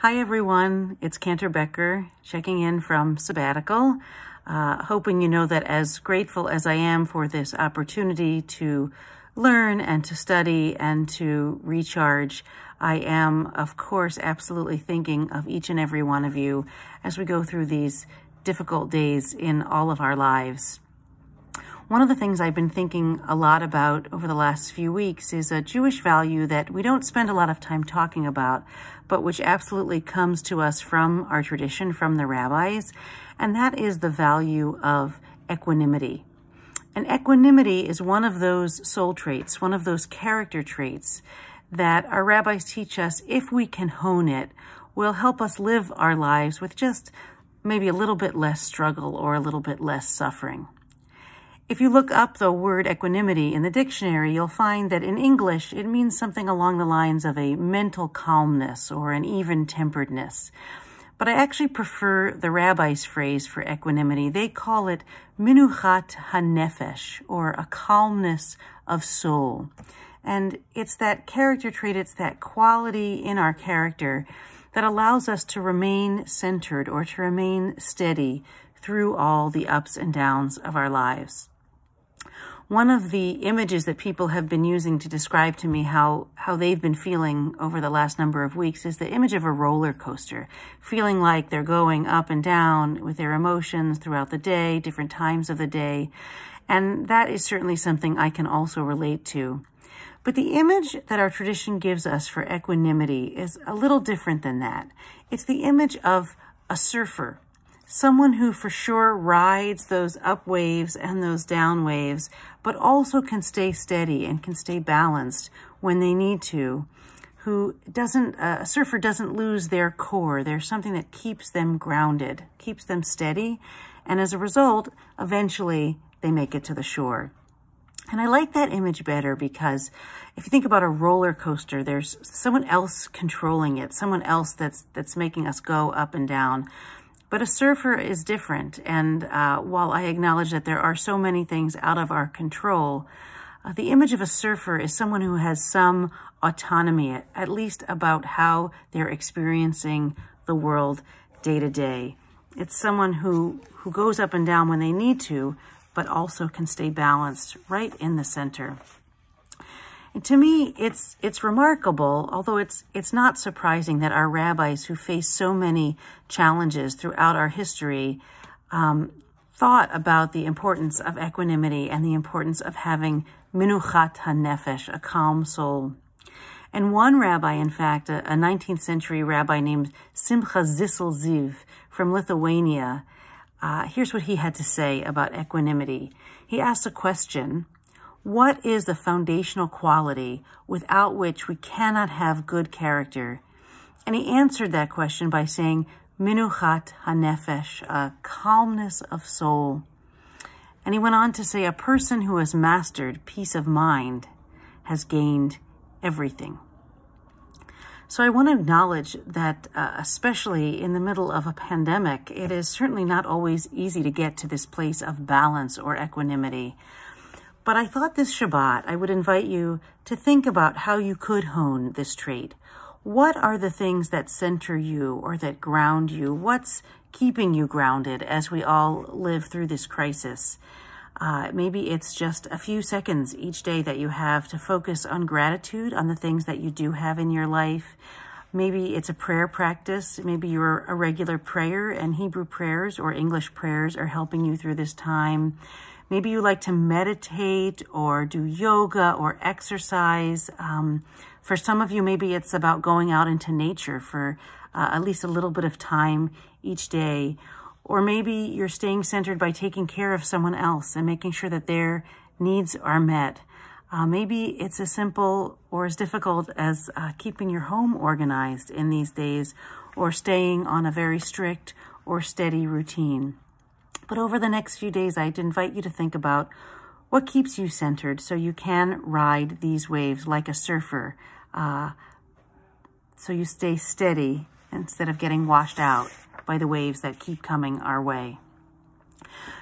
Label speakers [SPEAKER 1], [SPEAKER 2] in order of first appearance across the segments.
[SPEAKER 1] Hi everyone, it's Cantor Becker checking in from sabbatical, hoping you know that as grateful as I am for this opportunity to learn and to study and to recharge, I am, of course, absolutely thinking of each and every one of you as we go through these difficult days in all of our lives. One of the things I've been thinking a lot about over the last few weeks is a Jewish value that we don't spend a lot of time talking about, but which absolutely comes to us from our tradition, from the rabbis, and that is the value of equanimity. And equanimity is one of those soul traits, one of those character traits that our rabbis teach us, if we can hone it, will help us live our lives with just maybe a little bit less struggle or a little bit less suffering. If you look up the word equanimity in the dictionary, you'll find that in English, it means something along the lines of a mental calmness or an even-temperedness. But I actually prefer the rabbi's phrase for equanimity. They call it minuchat hanefesh, or a calmness of soul. And it's that character trait, it's that quality in our character that allows us to remain centered or to remain steady through all the ups and downs of our lives. One of the images that people have been using to describe to me how they've been feeling over the last number of weeks is the image of a roller coaster, feeling like they're going up and down with their emotions throughout the day, different times of the day. And that is certainly something I can also relate to. But the image that our tradition gives us for equanimity is a little different than that. It's the image of a surfer, someone who for sure rides those up waves and those down waves, but also can stay steady and can stay balanced when they need to, a surfer doesn't lose their core. There's something that keeps them grounded, keeps them steady, and as a result, eventually they make it to the shore. And I like that image better because if you think about a roller coaster, there's someone else controlling it, someone else that's making us go up and down. But a surfer is different, and while I acknowledge that there are so many things out of our control, the image of a surfer is someone who has some autonomy, at least about how they're experiencing the world day to day. It's someone who goes up and down when they need to, but also can stay balanced right in the center. And to me, it's remarkable, although it's not surprising that our rabbis who face so many challenges throughout our history thought about the importance of equanimity and the importance of having minuchat hanefesh, a calm soul. And one rabbi, in fact, a 19th century rabbi named Simcha Zissel Ziv from Lithuania, here's what he had to say about equanimity. He asked a question: what is the foundational quality without which we cannot have good character? And he answered that question by saying, minuchat hanefesh, a calmness of soul. And he went on to say, a person who has mastered peace of mind has gained everything. So I want to acknowledge that, especially in the middle of a pandemic, it is certainly not always easy to get to this place of balance or equanimity. But I thought this Shabbat, I would invite you to think about how you could hone this trait. What are the things that center you or that ground you? What's keeping you grounded as we all live through this crisis? Maybe it's just a few seconds each day that you have to focus on gratitude, on the things that you do have in your life. Maybe it's a prayer practice. Maybe you're a regular prayer and Hebrew prayers or English prayers are helping you through this time. Maybe you like to meditate or do yoga or exercise. For some of you, maybe it's about going out into nature for at least a little bit of time each day. Or maybe you're staying centered by taking care of someone else and making sure that their needs are met. Maybe it's as simple or as difficult as keeping your home organized in these days or staying on a very strict or steady routine. But over the next few days, I'd invite you to think about what keeps you centered so you can ride these waves like a surfer, so you stay steady instead of getting washed out by the waves that keep coming our way.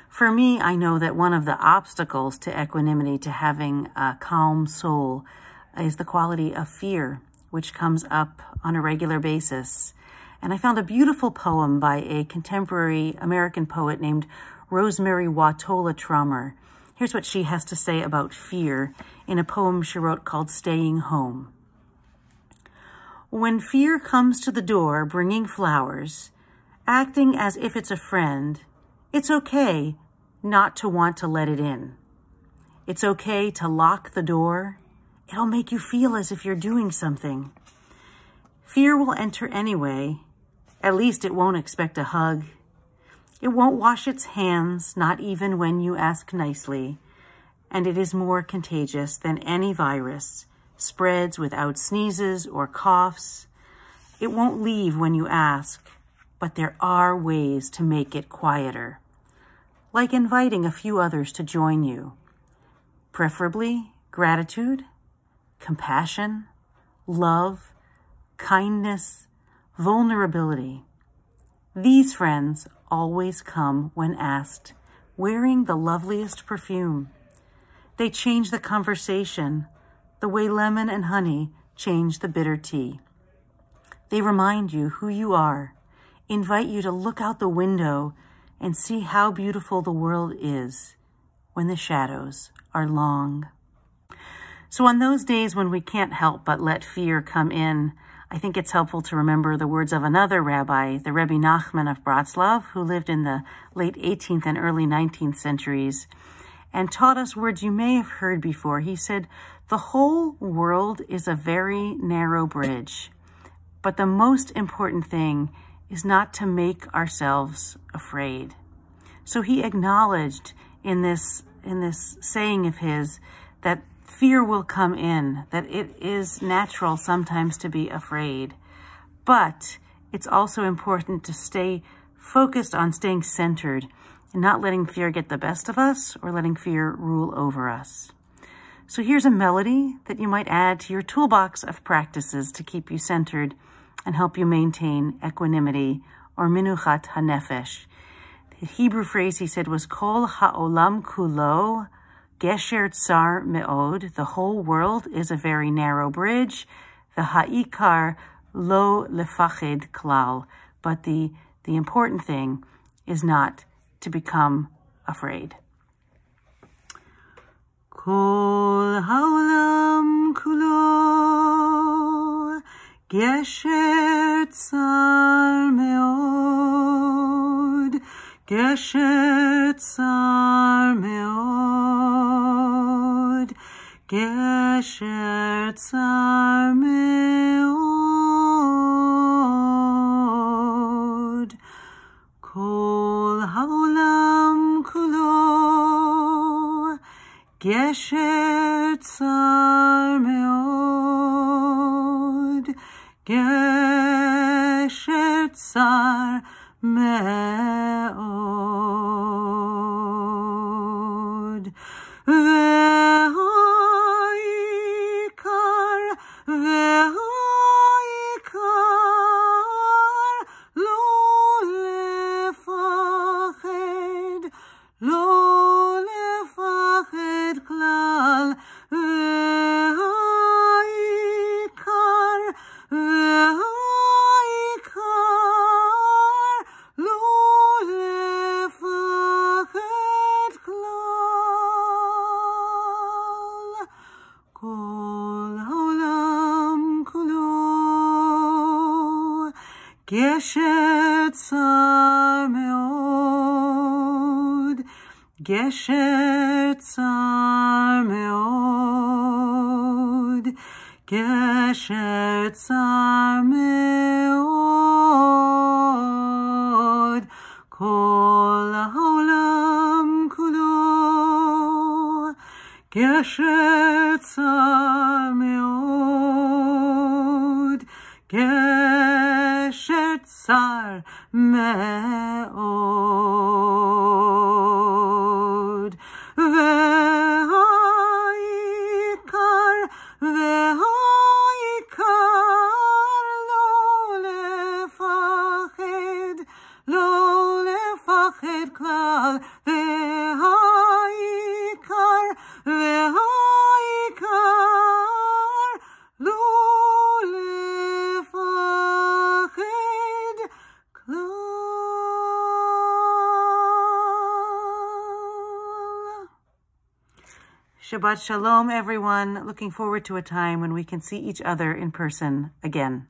[SPEAKER 1] For me, I know that one of the obstacles to equanimity, to having a calm soul, is the quality of fear, which comes up on a regular basis. And I found a beautiful poem by a contemporary American poet named Rosemary Watola Trommer. Here's what she has to say about fear in a poem she wrote called Staying Home. When fear comes to the door bringing flowers, acting as if it's a friend, it's okay not to want to let it in. It's okay to lock the door. It'll make you feel as if you're doing something. Fear will enter anyway. At least it won't expect a hug. It won't wash its hands, not even when you ask nicely. And it is more contagious than any virus, spreads without sneezes or coughs. It won't leave when you ask, but there are ways to make it quieter, like inviting a few others to join you. Preferably gratitude, compassion, love, kindness, vulnerability. These friends always come when asked, wearing the loveliest perfume. They change the conversation, the way lemon and honey change the bitter tea. They remind you who you are, invite you to look out the window and see how beautiful the world is when the shadows are long. So on those days when we can't help but let fear come in, I think it's helpful to remember the words of another rabbi, the Rebbe Nachman of Bratslav, who lived in the late 18th and early 19th centuries, and taught us words you may have heard before. He said, "The whole world is a very narrow bridge, but the most important thing is not to make ourselves afraid." So he acknowledged in this saying of his that fear will come in, that it is natural sometimes to be afraid, but it's also important to stay focused on staying centered and not letting fear get the best of us or letting fear rule over us. So here's a melody that you might add to your toolbox of practices to keep you centered and help you maintain equanimity or minuchat hanefesh. The Hebrew phrase he said was kol ha'olam kulo gesher tsar me'od. The whole world is a very narrow bridge. The ha'ikar lo lefached klal. But the important thing is not to become afraid. Kol ha'olam kulo gesher tsar me'od. Gesher tsar me'od. Gesher tsar me'od. Kol ha'olam kulo gesher tsar me'od. Gesher tsar me'od. Ve'ha'ikar lo lefached klal. Ve'ha'ikar lo lefached klal. Kol ha'olam kulo gesher tsar me'od. Gesher tsar me'od. Gesher tsar me'od. Kol ha'olam kulo gesher tsar me'od. Gesher tsar me'od. Ve'ha'ikar lo lefached klal. Ve'ha'ikar lo lefached Shabbat Shalom, everyone. Looking forward to a time when we can see each other in person again.